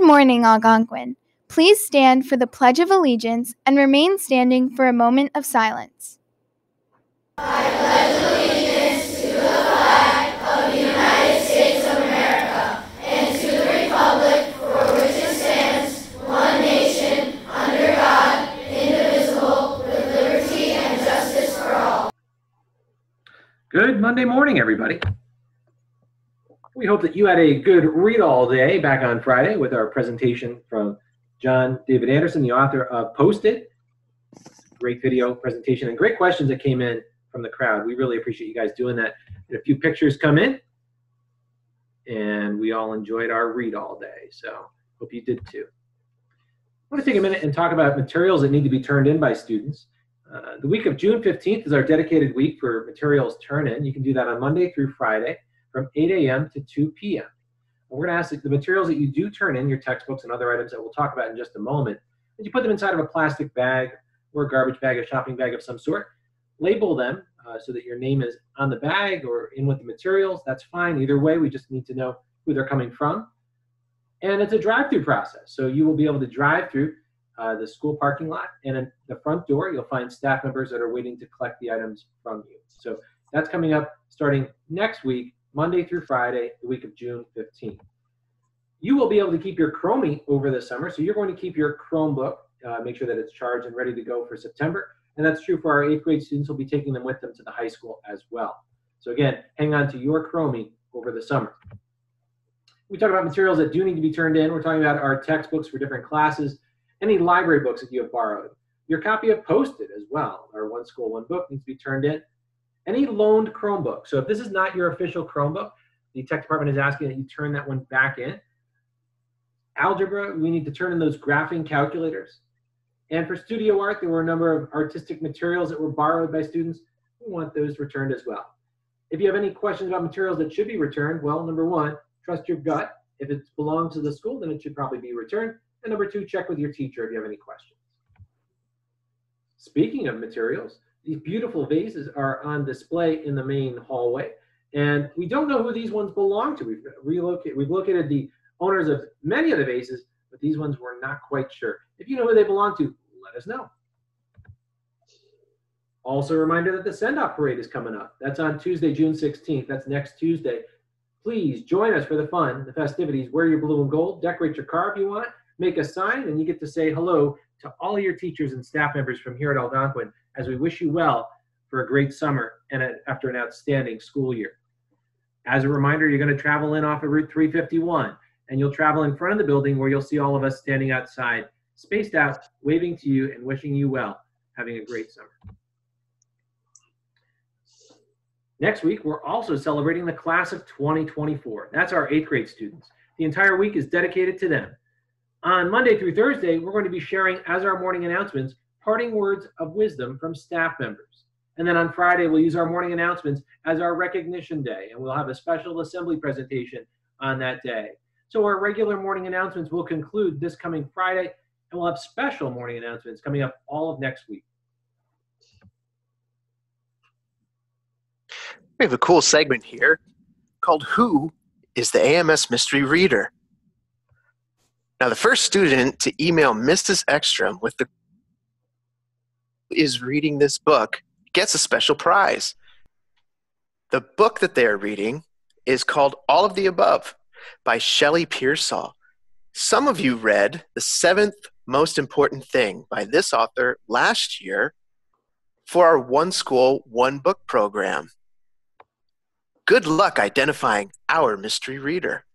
morning, Algonquin. Please stand for the Pledge of Allegiance and remain standing for a moment of silence. I pledge allegiance to the flag of the United States of America and to the republic for which it stands, one nation, under God, indivisible, with liberty and justice for all. Good Monday morning, everybody. We hope that you had a good read-all day back on Friday with our presentation from John David Anderson, the author of Post-it. Great video presentation and great questions that came in from the crowd. We really appreciate you guys doing that. Had a few pictures come in, and we all enjoyed our read-all day, so hope you did too. I want to take a minute and talk about materials that need to be turned in by students. The week of June 15th is our dedicated week for materials turn-in. You can do that on Monday through Friday from 8 a.m. to 2 p.m. We're going to ask that the materials that you do turn in, your textbooks and other items that we'll talk about in just a moment, that you put them inside of a plastic bag or a garbage bag, a shopping bag of some sort. Label them so that your name is on the bag or in with the materials. That's fine. Either way, we just need to know who they're coming from. And it's a drive-through process. So you will be able to drive through the school parking lot, and at the front door, you'll find staff members that are waiting to collect the items from you. So that's coming up starting next week, Monday through Friday, the week of June 15th. You will be able to keep your Chromie over the summer, so you're going to keep your Chromebook, make sure that it's charged and ready to go for September, and that's true for our 8th grade students. We'll be taking them with them to the high school as well. So again, hang on to your Chromie over the summer. We talk about materials that do need to be turned in. We're talking about our textbooks for different classes, any library books that you have borrowed, your copy of Post-it as well. Our One School, One Book needs to be turned in. Any loaned Chromebook. So if this is not your official Chromebook, the tech department is asking that you turn that one back in. Algebra, we need to turn in those graphing calculators. And for studio art, there were a number of artistic materials that were borrowed by students. We want those returned as well. If you have any questions about materials that should be returned, well, number one, trust your gut. If it belongs to the school, then it should probably be returned. And number two, check with your teacher if you have any questions. Speaking of materials, these beautiful vases are on display in the main hallway, and we don't know who these ones belong to. We've located the owners of many of the vases, but these ones we're not quite sure. If you know who they belong to, let us know. Also a reminder that the send-off parade is coming up. That's on Tuesday, June 16th. That's next Tuesday. Please join us for the fun, the festivities. Wear your blue and gold, decorate your car if you want, make a sign, and you get to say hello to all your teachers and staff members from here at Algonquin as we wish you well for a great summer and after an outstanding school year. As a reminder, you're going to travel in off of Route 351, and you'll travel in front of the building where you'll see all of us standing outside, spaced out, waving to you and wishing you well, having a great summer. Next week, we're also celebrating the class of 2024. That's our 8th grade students. The entire week is dedicated to them. On Monday through Thursday, we're going to be sharing, as our morning announcements, parting words of wisdom from staff members. And then on Friday, we'll use our morning announcements as our recognition day, and we'll have a special assembly presentation on that day. So our regular morning announcements will conclude this coming Friday, and we'll have special morning announcements coming up all of next week. We have a cool segment here called Who is the AMS Mystery Reader? Now, the first student to email Mrs. Ekstrom with the is reading this book gets a special prize. The book that they are reading is called All of the Above by Shelley Pearsall. Some of you read The Seventh Most Important Thing by this author last year for our One School, One Book program. Good luck identifying our mystery reader.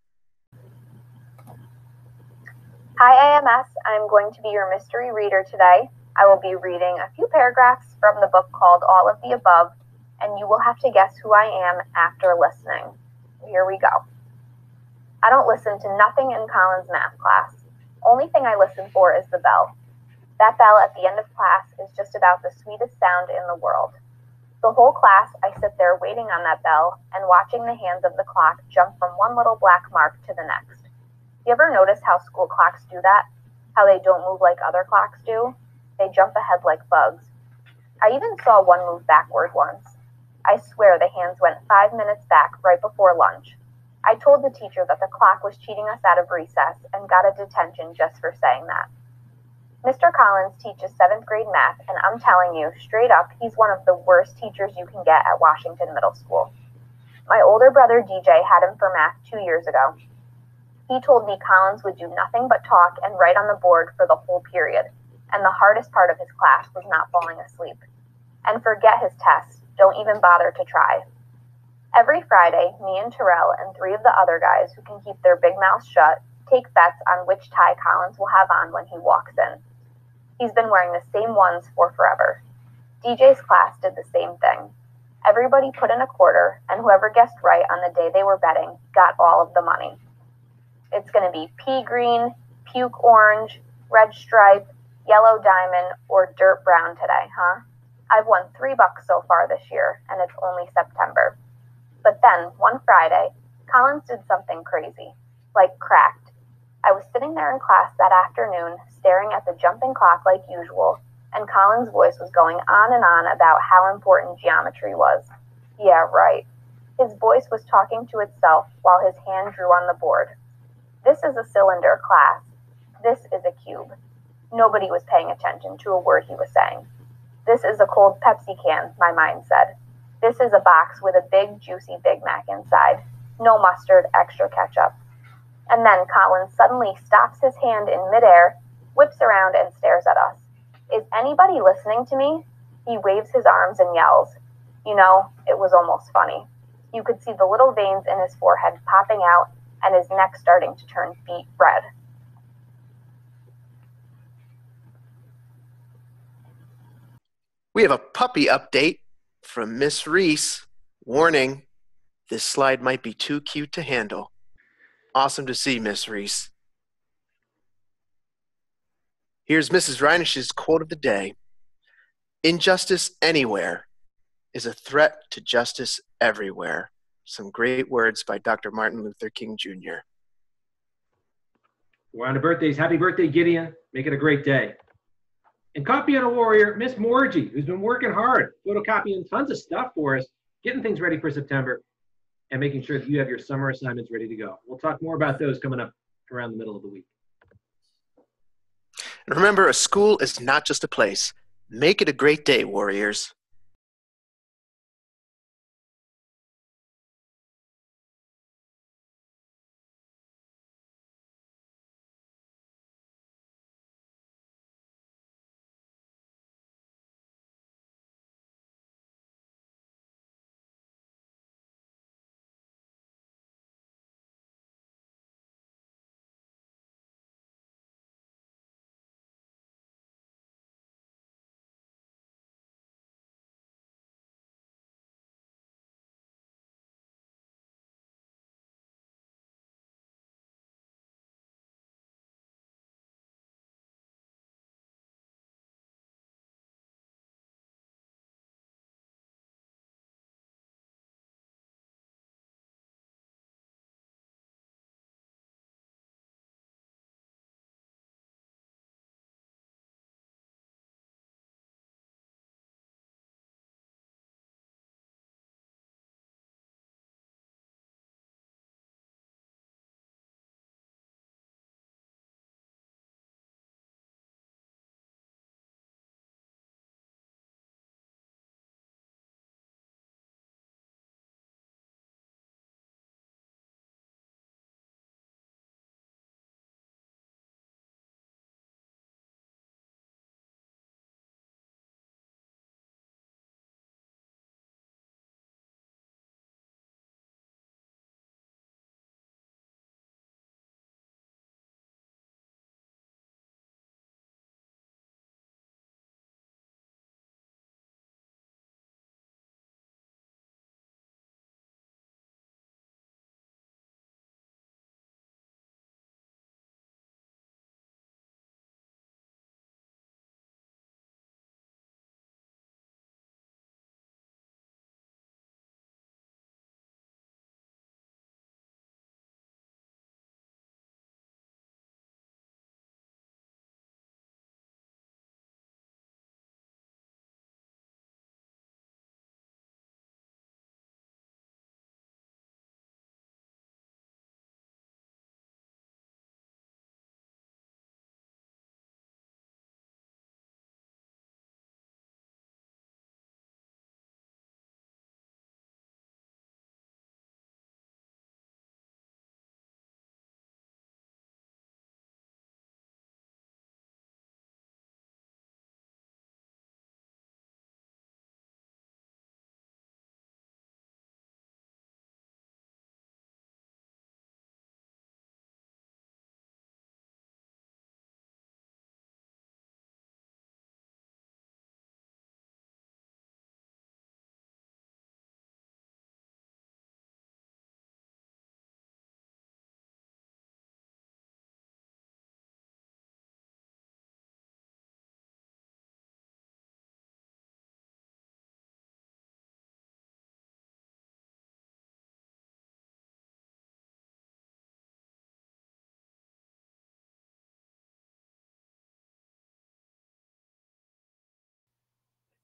Hi AMS, I'm going to be your mystery reader today. I will be reading a few paragraphs from the book called All of the Above, and you will have to guess who I am after listening. Here we go. I don't listen to nothing in Colin's math class. Only thing I listen for is the bell. That bell at the end of class is just about the sweetest sound in the world. The whole class, I sit there waiting on that bell and watching the hands of the clock jump from one little black mark to the next. You ever notice how school clocks do that? How they don't move like other clocks do? They jump ahead like bugs. I even saw one move backward once. I swear the hands went 5 minutes back right before lunch. I told the teacher that the clock was cheating us out of recess and got a detention just for saying that. Mr. Collins teaches 7th grade math, and I'm telling you, straight up, he's one of the worst teachers you can get at Washington Middle School. My older brother DJ had him for math 2 years ago. He told me Collins would do nothing but talk and write on the board for the whole period, and the hardest part of his class was not falling asleep. And forget his tests, don't even bother to try. Every Friday, me and Terrell and 3 of the other guys who can keep their big mouths shut take bets on which tie Collins will have on when he walks in. He's been wearing the same ones for forever. DJ's class did the same thing. Everybody put in a quarter, and whoever guessed right on the day they were betting got all of the money. It's going to be pea green, puke orange, red stripe, yellow diamond, or dirt brown today, huh? I've won $3 so far this year, and it's only September. But then, one Friday, Collins did something crazy, like cracked. I was sitting there in class that afternoon, staring at the jumping clock like usual, and Collins' voice was going on and on about how important geometry was. Yeah, right. His voice was talking to itself while his hand drew on the board. This is a cylinder, class. This is a cube. Nobody was paying attention to a word he was saying. This is a cold Pepsi can, my mind said. This is a box with a big, juicy Big Mac inside. No mustard, extra ketchup. And then Collins suddenly stops his hand in midair, whips around, and stares at us. Is anybody listening to me? He waves his arms and yells. You know, it was almost funny. You could see the little veins in his forehead popping out and his neck starting to turn beet red. We have a puppy update from Miss Reese. Warning, this slide might be too cute to handle. Awesome to see, Miss Reese. Here's Mrs. Reinish's quote of the day. Injustice anywhere is a threat to justice everywhere. Some great words by Dr. Martin Luther King Jr. We're on to birthdays. Happy birthday, Gideon. Make it a great day. And copy on a warrior, Miss Morgie, who's been working hard, photocopying tons of stuff for us, getting things ready for September, and making sure that you have your summer assignments ready to go. We'll talk more about those coming up around the middle of the week. And remember, a school is not just a place. Make it a great day, warriors.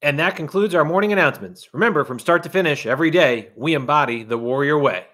And that concludes our morning announcements. Remember, from start to finish, every day, we embody the warrior way.